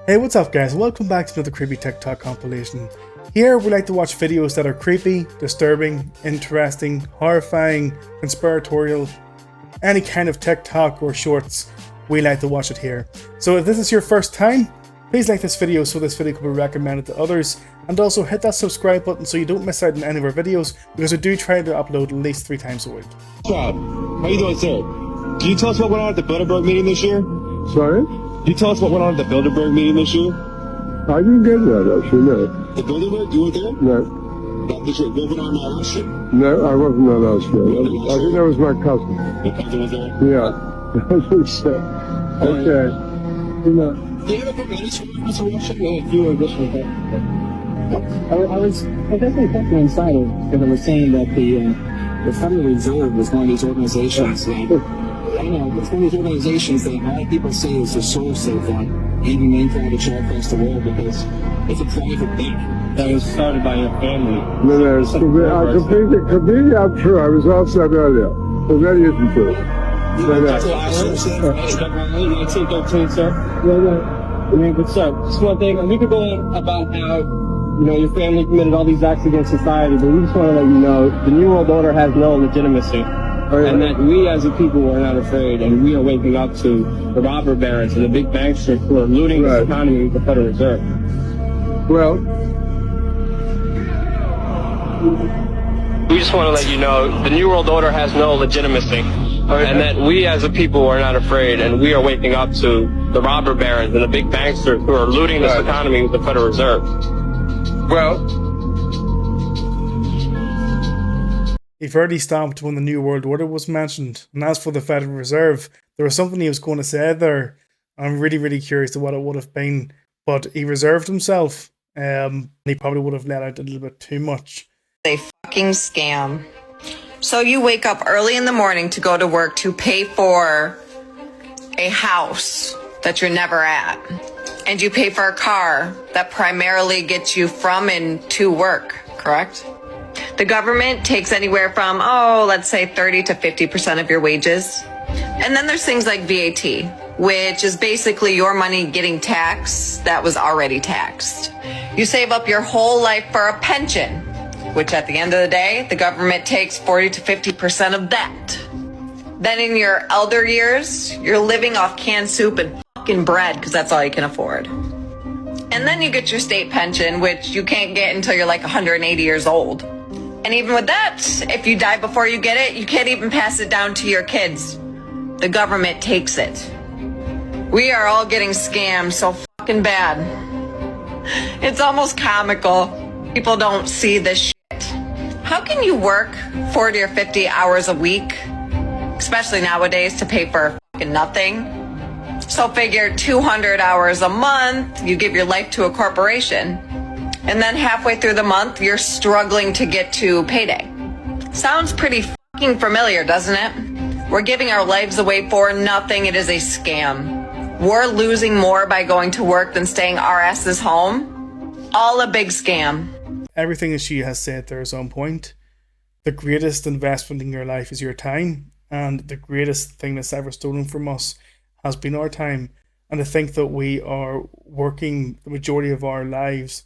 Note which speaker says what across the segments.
Speaker 1: Hey, what's up guys? Welcome back to another creepy TikTok compilation. Here we like to watch videos that are creepy, disturbing, interesting, horrifying, conspiratorial, any kind of TikTok or shorts, we like to watch it here. So if this is your first time, please like this video so this video can be recommended to others, and also hit that subscribe button so you don't miss out on any of our videos, because we do try to upload at least 3 times a week.
Speaker 2: How you doing, sir? Can you tell us what went on at the Bilderberg meeting this year?
Speaker 3: Sorry?
Speaker 2: Can you tell us what went on at the Bilderberg meeting this year?
Speaker 3: I didn't get that, actually, no.
Speaker 2: The Bilderberg? You were there?
Speaker 3: No.
Speaker 2: That was your webinar last year?
Speaker 3: No, I wasn't there last year. I think that was my cousin.
Speaker 2: Your cousin was there?
Speaker 3: Yeah. I think so. Okay. You know.
Speaker 2: Do you have a quick minute to watch it? Yeah, you were this one.
Speaker 4: I was definitely thinking inside because I was saying that the Federal Reserve is one of these organizations that, I don't know, it's one of these organizations that a lot of people say is the source of inhumane private across the world because it's a private bank that was started by your family.
Speaker 3: No, it's completely untrue. I was asked that earlier. But that isn't true.
Speaker 4: That's what I heard. 1913, sir. Yeah. I mean, but sir, just one thing. We could go on about how, you know, your family committed all these acts against society, but we just want to let you know the New World Order has no legitimacy. And that we as a people are not afraid, and we are waking up to the robber barons and the big banksters who are looting the economy with the Federal Reserve.
Speaker 3: Well,
Speaker 4: we just want to let you know the New World Order has no legitimacy, and that we as a people are not afraid, and we are waking up to the robber barons and the big banksters who are looting this economy with the Federal Reserve.
Speaker 3: well,
Speaker 1: You've already stopped when the New World Order was mentioned, and as for the Federal Reserve, there was something he was going to say there. I'm really curious to what it would have been, but he reserved himself. He probably would have let out a little bit too much.
Speaker 5: A fucking scam. So you wake up early in the morning to go to work to pay for a house that you're never at, and you pay for a car that primarily gets you from and to work, correct? The government takes anywhere from, let's say 30 to 50% of your wages. And then there's things like VAT, which is basically your money getting taxed that was already taxed. You save up your whole life for a pension, which at the end of the day, the government takes 40 to 50% of that. Then in your elder years, you're living off canned soup and fucking bread because that's all you can afford. And then you get your state pension, which you can't get until you're like 180 years old. And even with that, if you die before you get it, you can't even pass it down to your kids. The government takes it. We are all getting scammed so fucking bad. It's almost comical. People don't see this shit. How can you work 40 or 50 hours a week, especially nowadays, to pay for fucking nothing? So figure 200 hours a month, you give your life to a corporation. And then halfway through the month, you're struggling to get to payday. Sounds pretty fucking familiar, doesn't it? We're giving our lives away for nothing. It is a scam. We're losing more by going to work than staying our asses home. All a big scam.
Speaker 1: Everything that she has said there is on point. The greatest investment in your life is your time, and the greatest thing that's ever stolen from us has been our time. And to think that we are working the majority of our lives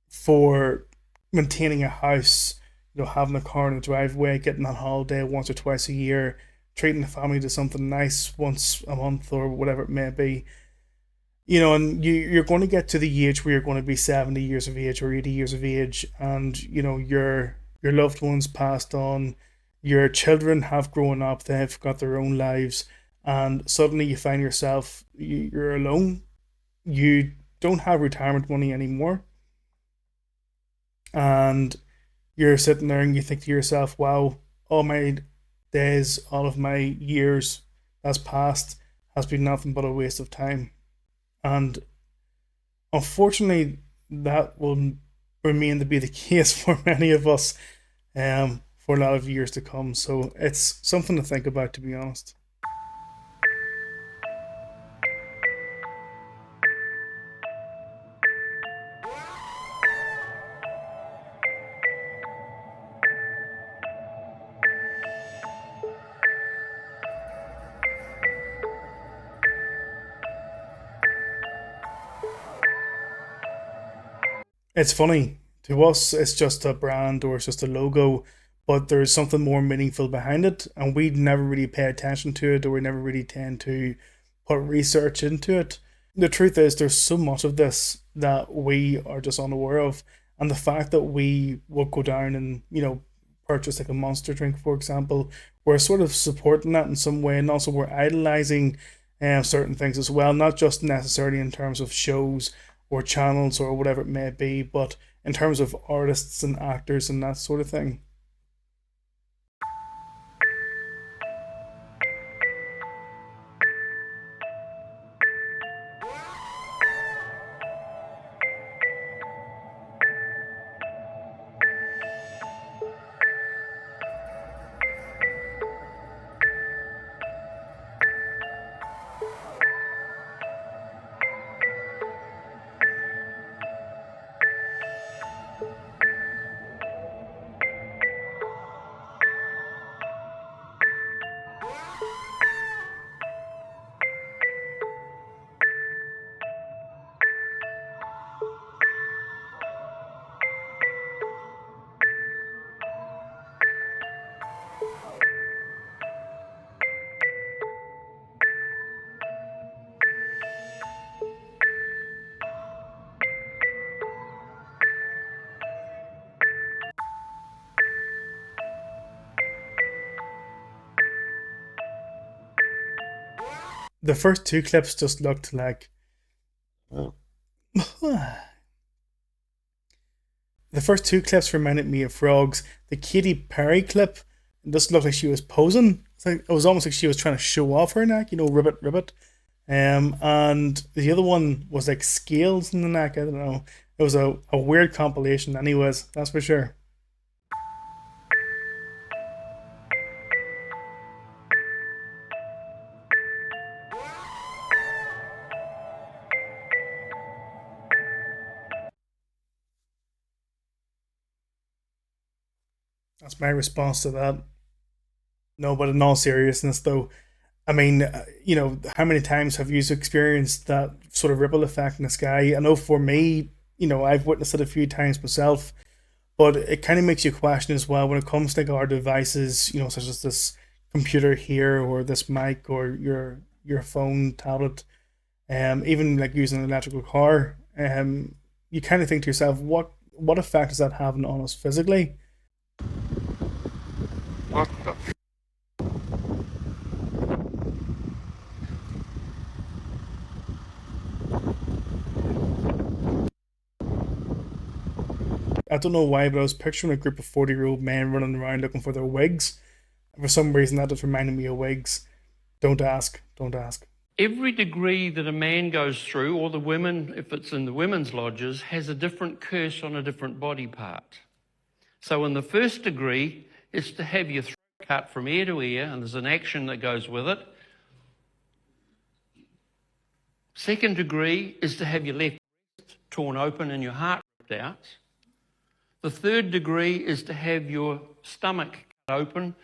Speaker 1: for maintaining a house, you know, having a car in the driveway, getting on holiday once or twice a year, treating the family to something nice once a month or whatever it may be, you know, and you're going to get to the age where you're going to be 70 years of age or 80 years of age, and you know your loved ones passed on, your children have grown up, they've got their own lives, and suddenly you find yourself, you're alone, you don't have retirement money anymore. And you're sitting there and you think to yourself, wow, all my days, all of my years that's passed has been nothing but a waste of time. And unfortunately, that will remain to be the case for many of us for a lot of years to come. So it's something to think about, to be honest. It's funny. To us, it's just a brand or it's just a logo, but there's something more meaningful behind it, and we never really pay attention to it, or we never really tend to put research into it. The truth is, there's so much of this that we are just unaware of, and the fact that we will go down and purchase like a monster drink, for example, we're sort of supporting that in some way, and also we're idolizing certain things as well, not just necessarily in terms of shows or channels or whatever it may be, but in terms of artists and actors and that sort of thing. The first two clips just looked like the first two clips reminded me of frogs. The Katy Perry clip just looked like she was posing. It was almost like she was trying to show off her neck, ribbit, ribbit. And the other one was like scales in the neck. I don't know. It was a weird compilation, anyways. That's for sure. That's my response to that. No, but in all seriousness, though, I mean, how many times have you experienced that sort of ripple effect in the sky? I know for me, I've witnessed it a few times myself, but it kind of makes you question as well when it comes to like our devices, such as this computer here or this mic or your phone, tablet, even like using an electrical car. You kind of think to yourself, what effect is that having on us physically? I don't know why, but I was picturing a group of 40-year-old men running around looking for their wigs. For some reason, that just reminded me of wigs. Don't ask. Don't ask.
Speaker 6: Every degree that a man goes through, or the women, if it's in the women's lodges, has a different curse on a different body part. So in the first degree, it's to have your throat cut from ear to ear, and there's an action that goes with it. Second degree is to have your left breast torn open and your heart ripped out. The third degree is to have your stomach cut open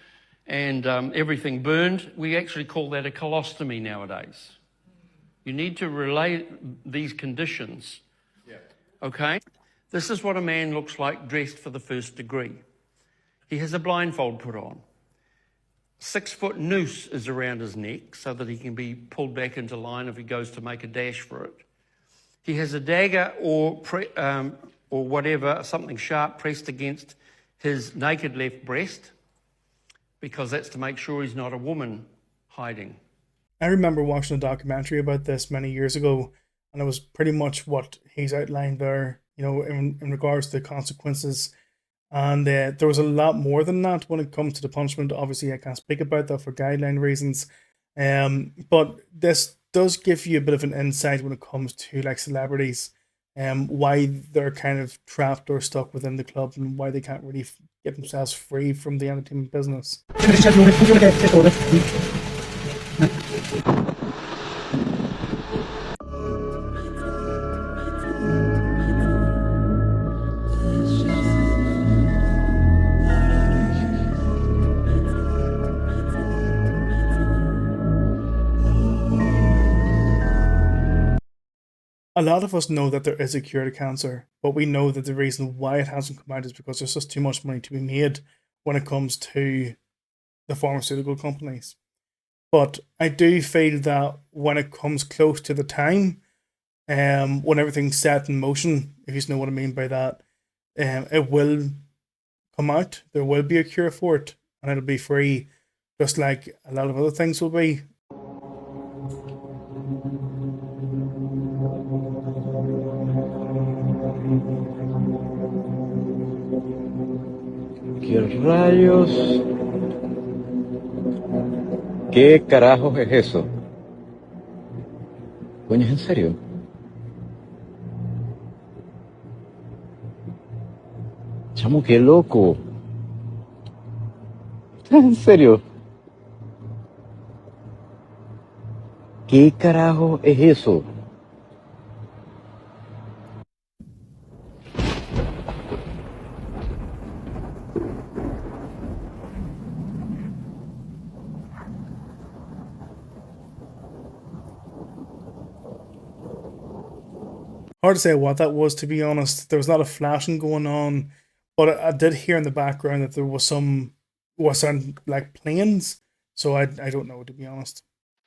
Speaker 6: and everything burned. We actually call that a colostomy nowadays. You need to relay these conditions. Yeah. Okay? This is what a man looks like dressed for the first degree. He has a blindfold put on. 6-foot noose is around his neck so that he can be pulled back into line if he goes to make a dash for it. He has a dagger or whatever, something sharp pressed against his naked left breast, because that's to make sure he's not a woman hiding.
Speaker 1: I remember watching a documentary about this many years ago, and it was pretty much what he's outlined there, in regards to the consequences. And there was a lot more than that when it comes to the punishment. Obviously, I can't speak about that for guideline reasons. But this does give you a bit of an insight when it comes to like celebrities, why they're kind of trapped or stuck within the club and why they can't really get themselves free from the entertainment business. A lot of us know that there is a cure to cancer, but we know that the reason why it hasn't come out is because there's just too much money to be made when it comes to the pharmaceutical companies. But I do feel that when it comes close to the time, when everything's set in motion, if you know what I mean by that, it will come out. There will be a cure for it, and it'll be free, just like a lot of other things will be.
Speaker 7: ¿Qué rayos? ¿Qué carajos es eso? Coño, ¿es en serio? Chamo, qué loco. ¿Estás en serio? ¿Qué carajo es eso?
Speaker 1: Hard to say what that was, to be honest. There was a lot of flashing going on, but I did hear in the background that there was sound like planes. So I don't know, to be honest.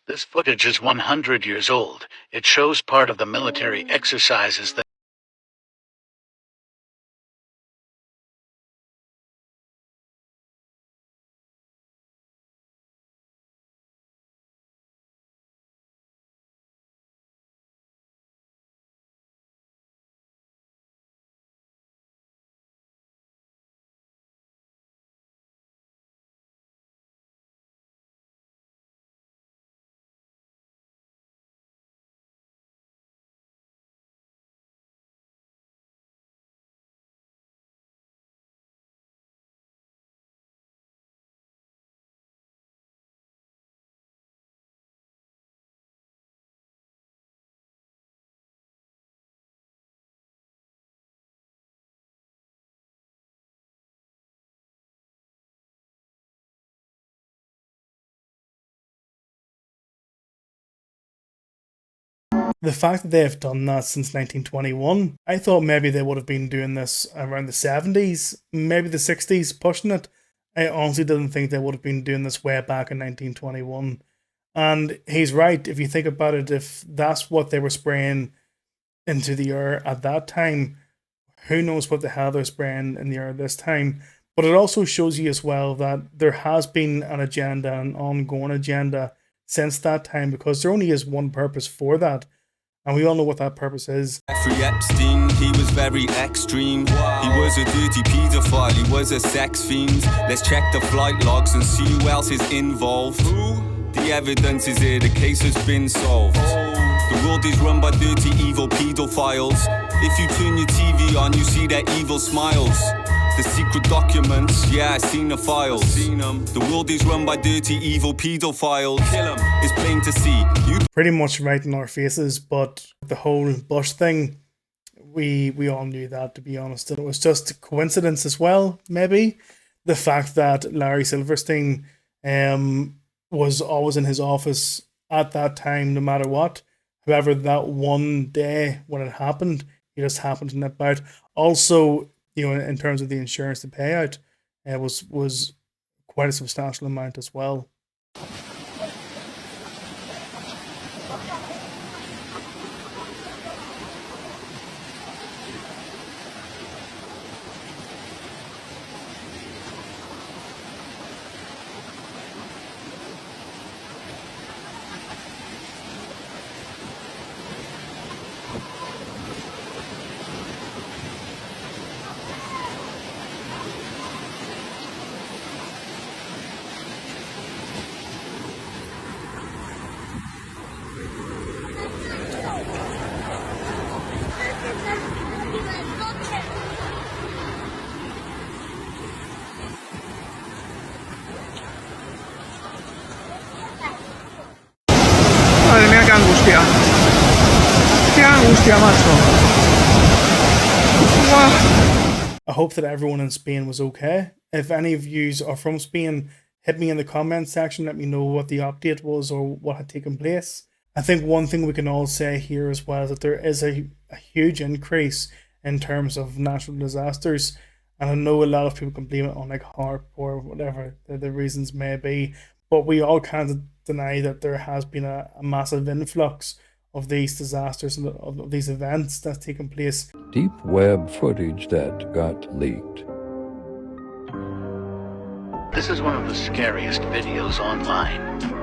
Speaker 8: This footage is 100 years old. It shows part of the military exercises that
Speaker 1: The fact that they have done that since 1921, I thought maybe they would have been doing this around the 70s, maybe the 60s, pushing it. I honestly didn't think they would have been doing this way back in 1921. And he's right. If you think about it, if that's what they were spraying into the air at that time, who knows what the hell they're spraying in the air this time. But it also shows you as well that there has been an agenda, an ongoing agenda since that time, because there only is one purpose for that. And we all know what that purpose is.
Speaker 9: Jeffrey Epstein, he was very extreme. He was a dirty paedophile, he was a sex fiend. Let's check the flight logs and see who else is involved. The evidence is here, the case has been solved. The world is run by dirty, evil paedophiles. If you turn your TV on, you see their evil smiles. The secret documents, yeah, I seen the files. The world is run by dirty, evil paedophiles. Kill 'em, it's plain to see. You
Speaker 1: pretty much right in our faces, but the whole Bush thing, we all knew that, to be honest. And it was just a coincidence as well, maybe. The fact that Larry Silverstein was always in his office at that time, no matter what. However, that one day when it happened, he just happened to nip out. Also, in terms of the insurance to pay out, was quite a substantial amount as well.
Speaker 10: Madre mía, qué angustia. Qué angustia, macho. Wow.
Speaker 1: I hope that everyone in Spain was okay. If any of you are from Spain, hit me in the comment section. Let me know what the update was or what had taken place. I think one thing we can all say here as well is that there is a huge increase in terms of natural disasters. And I know a lot of people can blame it on like HARP or whatever the reasons may be, but we all can't deny that there has been a massive influx of these disasters and of these events that's taken place.
Speaker 11: Deep web footage that got leaked.
Speaker 8: This is one of the scariest videos online.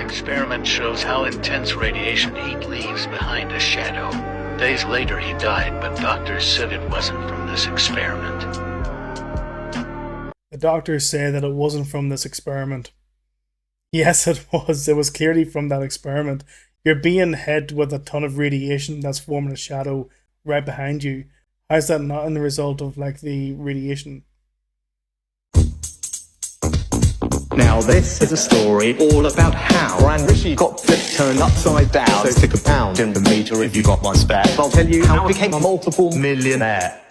Speaker 8: Experiment shows how intense radiation heat leaves behind a shadow. Days later he died, but doctors said it wasn't from this experiment.
Speaker 1: The doctors say that it wasn't from this experiment. Yes, it was. It was clearly from that experiment. You're being hit with a ton of radiation that's forming a shadow right behind you. How's that not in the result of like the radiation?
Speaker 12: Now this is a story all about how Ran Rishi got flipped turned upside down. So stick a pound in the meter if you got one spare. I'll tell you how I became a multiple millionaire.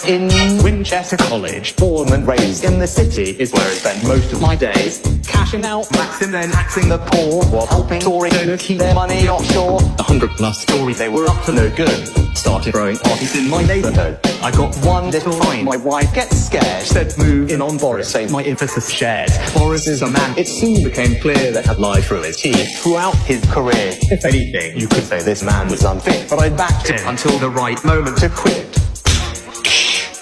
Speaker 12: In Winchester College, born and raised in the city is where I spent most of my days. Cashing out, maxing, then taxing the poor, while helping Tories to keep their money offshore. 100+ stories, they were up to no good. Started throwing parties in my neighborhood. I got one little fine, my wife gets scared. Said move in on Boris, save my emphasis shared. Boris is a man, it soon became clear that had lied through his teeth throughout his career. If anything, you could say this man was unfit, but I backed him until the right moment to quit.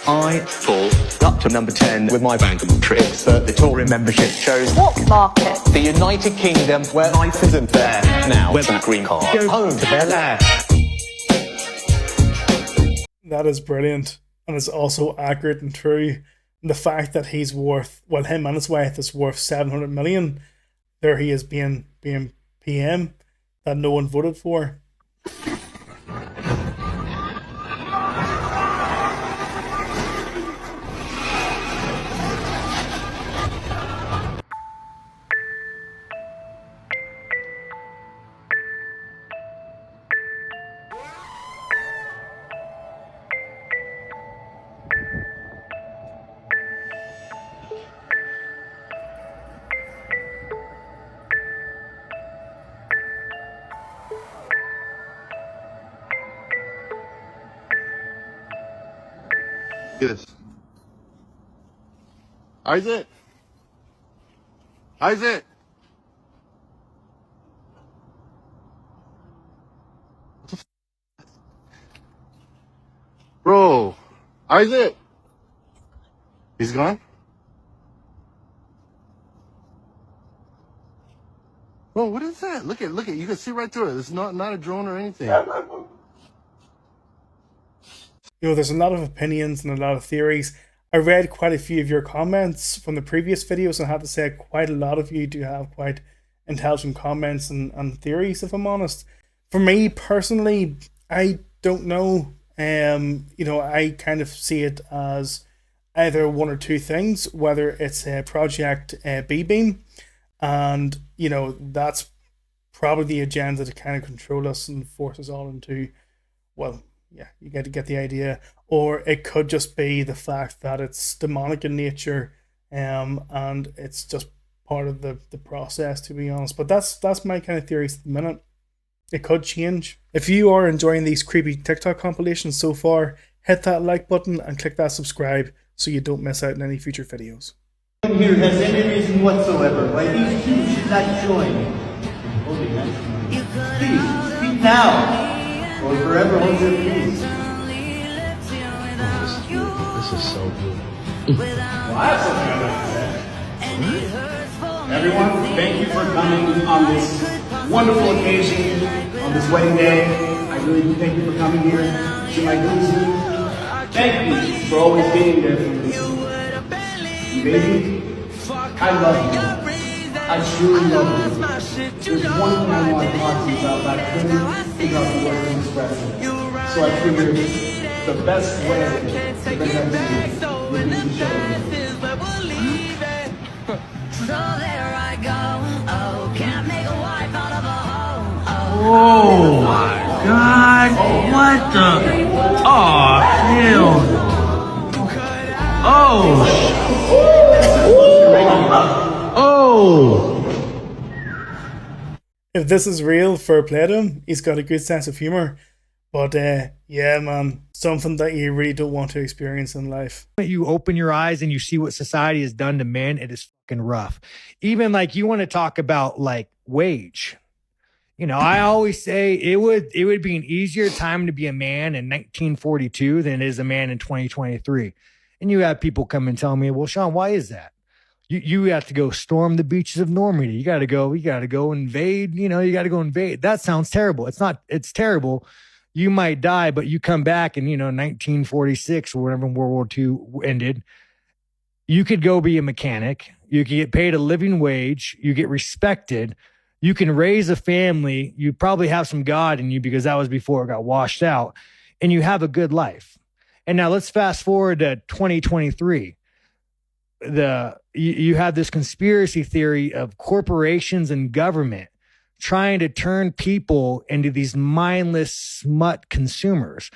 Speaker 12: I fall up to number 10 with my bank of tricks, but the Tory membership chose
Speaker 5: What market?
Speaker 12: the United Kingdom, where life isn't fair. Now, where that green card go home to their lair.
Speaker 1: That is brilliant, and it's also accurate and true. And the fact that he's worth, well, him and his wife is worth 700 million. There he is being PM that no one voted for.
Speaker 2: This. Isaac. Isaac. Bro. Isaac. He's gone? Bro, what is that? Look at. You can see right through it. It's not a drone or anything.
Speaker 1: You know, there's a lot of opinions and a lot of theories. I read quite a few of your comments from the previous videos, and I have to say quite a lot of you do have quite intelligent comments and theories, if I'm honest. For me personally, I don't know. You know, I kind of see it as either one or two things, whether it's a Project B-Beam, and, you know, that's probably the agenda to kind of control us and force us all into, well, yeah, you get to get the idea. Or it could just be the fact that it's demonic in nature, and it's just part of the process, to be honest. But that's my kind of theories at the minute. It could change. If you are enjoying these creepy TikTok compilations so far, hit that like button and click that subscribe so you don't miss out on any future videos.
Speaker 13: Here has any reason whatsoever why these two should not join. Please, speak now. Or forever hold your peace.
Speaker 7: This is so good.
Speaker 13: Well, I have something I'd like to say. Everyone, thank you for coming on this wonderful occasion, on this wedding day. I really do thank you for coming here to my group. Thank you for always being there for me. Baby, I love you. I truly love you. There's one thing I want to talk to you about, but I couldn't figure out the word to express it. So I figured the best way to present to you would be to show you.
Speaker 14: So there I go. Oh, can't make a wife out of a hoe.
Speaker 15: Oh my God! What the? Oh hell! Oh! Oh!
Speaker 1: if this is real, fair play to him. He's got a good sense of humor. But yeah, man, something that you really don't want to experience in life.
Speaker 16: You open your eyes and you see what society has done to men, it is fucking rough. Even like you want to talk about like wage. You know, I always say it would be an easier time to be a man in 1942 than it is a man in 2023. And you have people come and tell me, well, Sean, why is that? You have to go storm the beaches of Normandy. You got to go invade, you got to go invade. That sounds terrible. It's terrible. You might die, but you come back in, 1946 or whenever World War II ended. You could go be a mechanic. You could get paid a living wage. You get respected. You can raise a family. You probably have some God in you because that was before it got washed out. And you have a good life. And now let's fast forward to 2023. You have this conspiracy theory of corporations and government trying to turn people into these mindless smut consumers.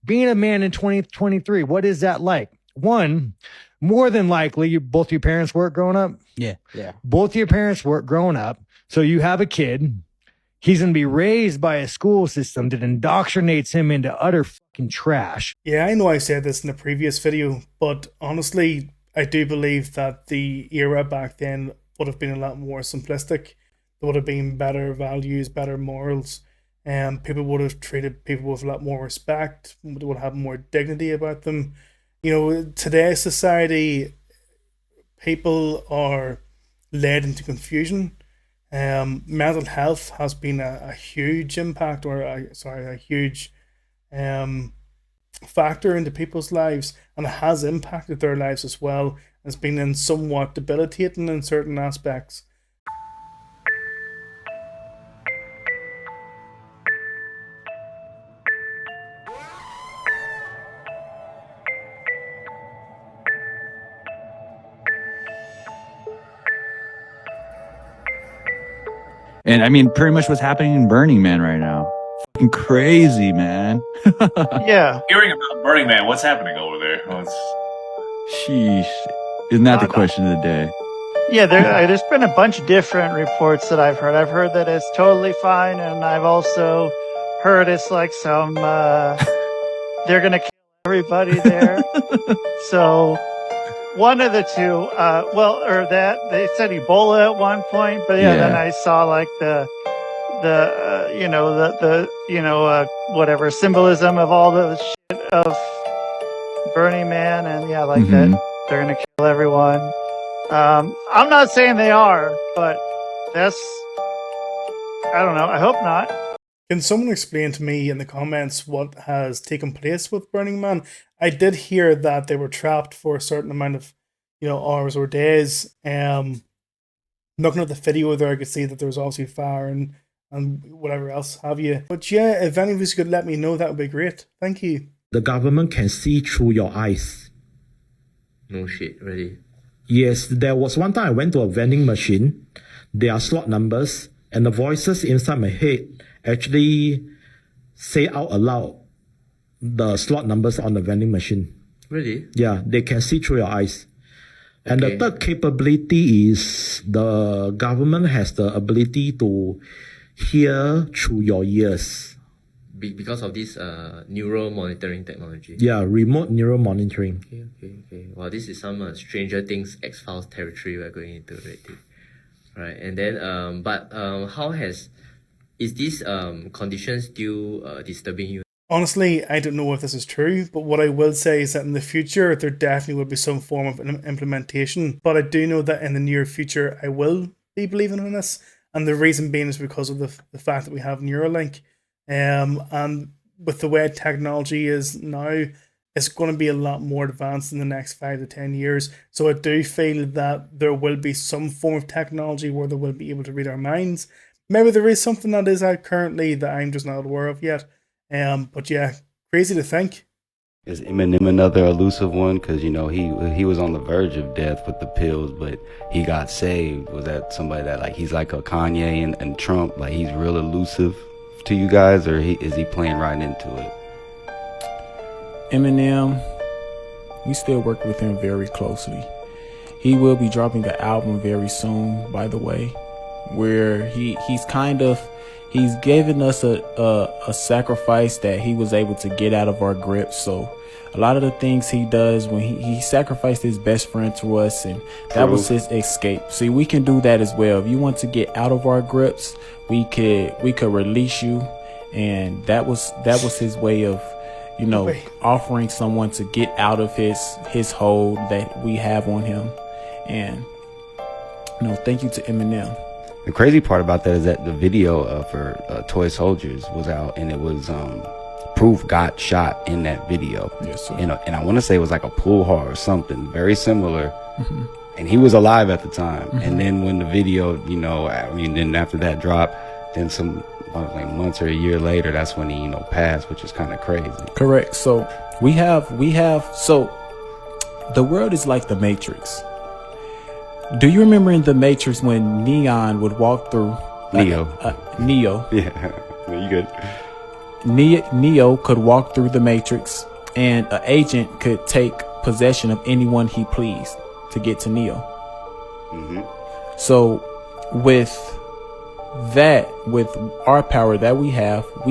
Speaker 16: Being a man in 2023, what is that like? One, more than likely, both your parents work growing up.
Speaker 17: Yeah.
Speaker 16: Both your parents work growing up. So you have a kid. He's going to be raised by a school system that indoctrinates him into utter fucking trash.
Speaker 1: Yeah, I know I said this in the previous video, but honestly, I do believe that the era back then would have been a lot more simplistic. There would have been better values, better morals, and people would have treated people with a lot more respect, would have more dignity about them. Today's society, people are led into confusion. Mental health has been a huge impact, a huge factor into people's lives, and it has impacted their lives as well. It's been somewhat debilitating in certain aspects.
Speaker 17: And I mean, pretty much what's happening in Burning Man right now. Fucking crazy, man.
Speaker 18: Yeah.
Speaker 19: Hearing about Burning Man, what's happening over there?
Speaker 17: Sheesh. Isn't that the question of the day?
Speaker 18: Yeah, there's been a bunch of different reports that I've heard. I've heard that it's totally fine, and I've also heard it's like some, they're going to kill everybody there. So one of the two, they said Ebola at one point, but then I saw like whatever symbolism of all the shit of Burning Man, and that they're gonna kill everyone. I'm not saying they are, but I don't know. I hope not.
Speaker 1: Can someone explain to me in the comments what has taken place with Burning Man? I did hear that they were trapped for a certain amount of, hours or days. Looking at the video there, I could see that there was obviously fire and whatever else have you. But yeah, if any of you could let me know, that would be great. Thank you.
Speaker 20: The government can see through your eyes.
Speaker 7: No shit, really?
Speaker 20: Yes, there was one time I went to a vending machine. There are slot numbers, and the voices inside my head actually say out aloud the slot numbers on the vending machine.
Speaker 7: Really?
Speaker 20: Yeah, they can see through your eyes. And the third capability is the government has the ability to hear through your ears.
Speaker 7: Because of this neural monitoring technology?
Speaker 20: Yeah, remote neural monitoring.
Speaker 7: Okay. Well, this is some Stranger Things X-Files territory we're going into already. Right, and then, is this condition still disturbing you?
Speaker 1: Honestly, I don't know if this is true, but what I will say is that in the future, there definitely will be some form of implementation. But I do know that in the near future, I will be believing in this. And the reason being is because of the fact that we have Neuralink. And with the way technology is now, it's going to be a lot more advanced in the next 5 to 10 years. So I do feel that there will be some form of technology where they will be able to read our minds. Maybe there is something that is out currently that I'm just not aware of yet. But yeah, crazy to think.
Speaker 21: Is Eminem another elusive one? Because, he was on the verge of death with the pills, but he got saved. Was that somebody that, he's like a Kanye and Trump? Like, he's real elusive to you guys, or is he playing right into it?
Speaker 22: Eminem, we still work with him very closely. He will be dropping an album very soon, by the way. where he's given us a sacrifice that he was able to get out of our grip. So a lot of the things he does, when he sacrificed his best friend to us, and that was his escape. See, we can do that as well. If you want to get out of our grips, we could release you, and that was his way of, you know, offering someone to get out of his hold that we have on him. And, you know, thank you to Eminem.
Speaker 21: The crazy part about that is that the video for Toy Soldiers was out, and it was Proof got shot in that video.
Speaker 22: Yes, sir.
Speaker 21: And I want to say it was like a pool hall or something very similar. And he was alive at the time. And then when the video, you know, I mean, then after that dropped, then some like months or a year later, that's when he, you know, passed, which is kind of crazy.
Speaker 22: Correct. So we have so the world is like the Matrix. Do you remember in the Matrix when Neon would walk through Neo?
Speaker 21: Yeah, you good.
Speaker 22: Neo could walk through the Matrix, and an agent could take possession of anyone he pleased to get to Neo. So with our power that we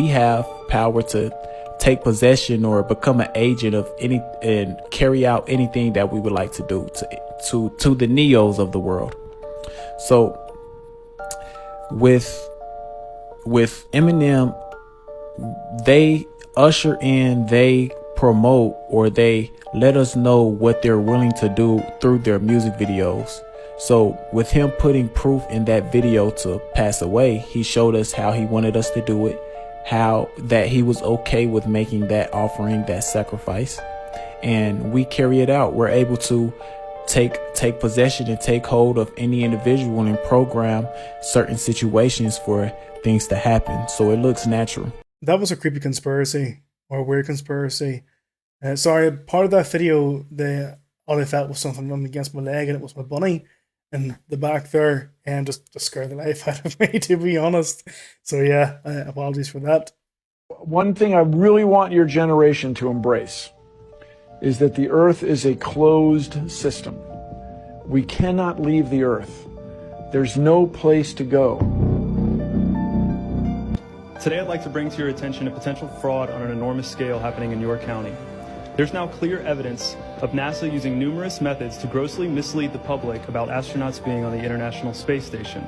Speaker 22: have power to take possession or become an agent of any and carry out anything that we would like to do to the Neos of the world. So with Eminem, they usher in, they promote, or they let us know what they're willing to do through their music videos. So with him putting Proof in that video to pass away, he showed us how he wanted us to do it, how that he was okay with making that offering, that sacrifice, and we carry it out. We're able to take possession and take hold of any individual and program certain situations for things to happen, so it looks natural.
Speaker 1: That was a creepy conspiracy, or a weird conspiracy. Sorry, part of that video, all I felt was something running against my leg, and it was my bunny in the back there, and just scared the life out of me, to be honest. So yeah, apologies for that.
Speaker 3: One thing I really want your generation to embrace is that the Earth is a closed system. We cannot leave the Earth. There's no place to go.
Speaker 4: Today I'd like to bring to your attention a potential fraud on an enormous scale happening in your county. There's now clear evidence of NASA using numerous methods to grossly mislead the public about astronauts being on the International Space Station.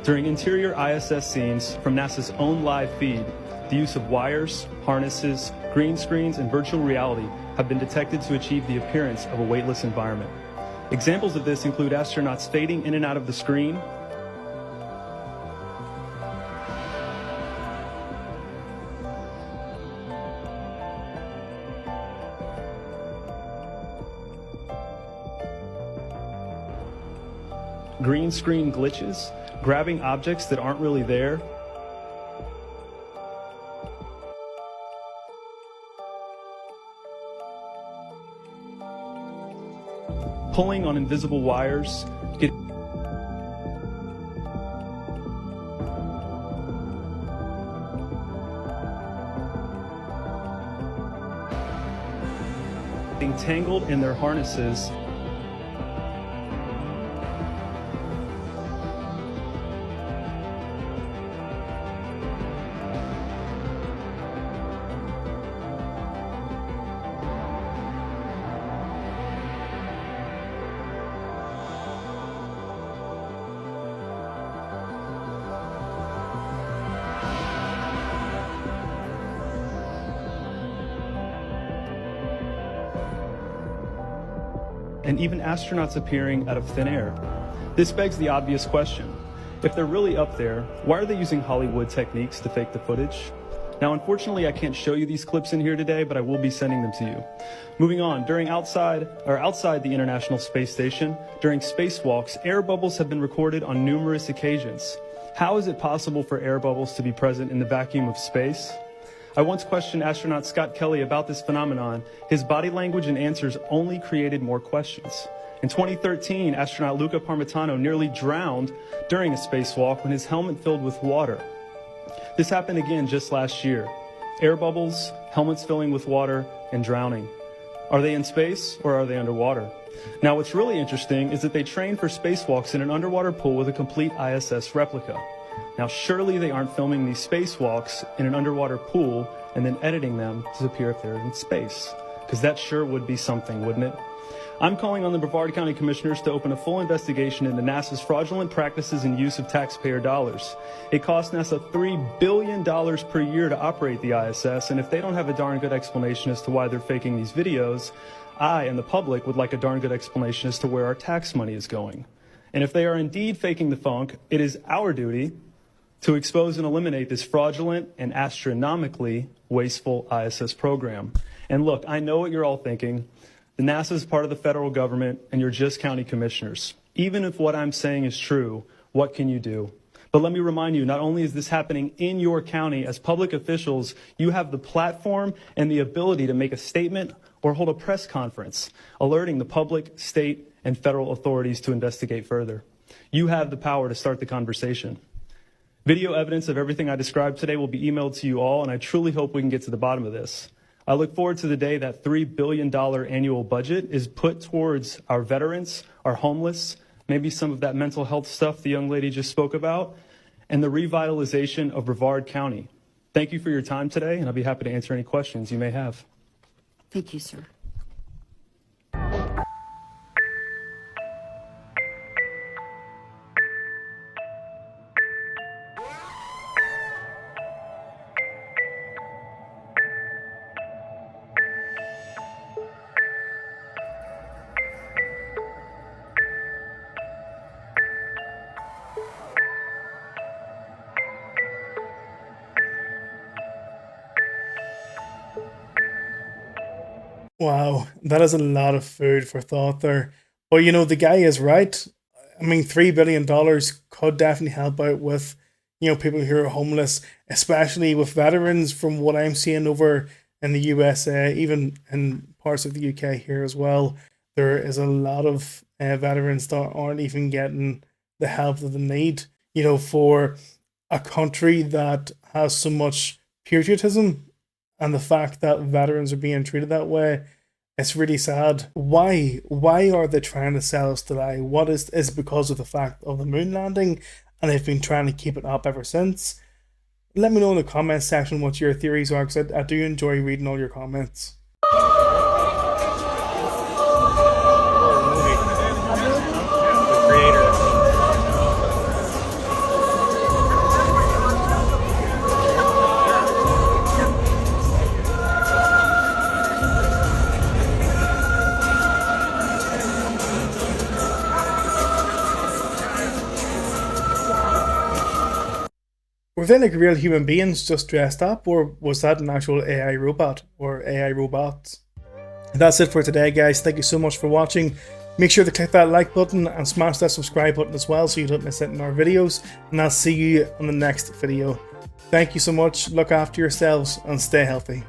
Speaker 4: During interior ISS scenes from NASA's own live feed, the use of wires, harnesses, green screens, and virtual reality have been detected to achieve the appearance of a weightless environment. Examples of this include astronauts fading in and out of the screen, green screen glitches, grabbing objects that aren't really there, pulling on invisible wires, getting tangled in their harnesses, and even astronauts appearing out of thin air. This begs the obvious question. If they're really up there, why are they using Hollywood techniques to fake the footage? Now, unfortunately, I can't show you these clips in here today, but I will be sending them to you. Moving on, outside the International Space Station, during spacewalks, air bubbles have been recorded on numerous occasions. How is it possible for air bubbles to be present in the vacuum of space? I once questioned astronaut Scott Kelly about this phenomenon. His body language and answers only created more questions. In 2013, astronaut Luca Parmitano nearly drowned during a spacewalk when his helmet filled with water. This happened again just last year. Air bubbles, helmets filling with water, and drowning. Are they in space or are they underwater? Now, what's really interesting is that they train for spacewalks in an underwater pool with a complete ISS replica. Now, surely they aren't filming these spacewalks in an underwater pool and then editing them to appear if they're in space, because that sure would be something, wouldn't it? I'm calling on the Brevard County Commissioners to open a full investigation into NASA's fraudulent practices and use of taxpayer dollars. It costs NASA $3 billion per year to operate the ISS, and if they don't have a darn good explanation as to why they're faking these videos, I and the public would like a darn good explanation as to where our tax money is going. And if they are indeed faking the funk, it is our duty to expose and eliminate this fraudulent and astronomically wasteful ISS program. And look, I know what you're all thinking. The NASA is part of the federal government, and you're just county commissioners. Even if what I'm saying is true, what can you do? But let me remind you, not only is this happening in your county, as public officials, you have the platform and the ability to make a statement or hold a press conference, alerting the public, state, and federal authorities to investigate further. You have the power to start the conversation. Video evidence of everything I described today will be emailed to you all, and I truly hope we can get to the bottom of this. I look forward to the day that $3 billion annual budget is put towards our veterans, our homeless, maybe some of that mental health stuff the young lady just spoke about, and the revitalization of Brevard County. Thank you for your time today, and I'll be happy to answer any questions you may have.
Speaker 6: Thank you, sir.
Speaker 1: Wow, that is a lot of food for thought there. But you know, the guy is right. I mean, $3 billion could definitely help out with, you know, people who are homeless, especially with veterans, from what I'm seeing over in the USA, even in parts of the UK here as well. There is a lot of veterans that aren't even getting the help that they need, you know, for a country that has so much patriotism, and the fact that veterans are being treated that way, it's really sad. Why? Why are they trying to sell us to lie? What is it because of the fact of the moon landing, and they've been trying to keep it up ever since? Let me know in the comments section what your theories are, because I do enjoy reading all your comments. Were they like real human beings just dressed up, or was that an actual AI robot or AI robots? That's it for today, guys. Thank you so much for watching. Make sure to click that like button and smash that subscribe button as well so you don't miss out on our videos. And I'll see you on the next video. Thank you so much. Look after yourselves and stay healthy.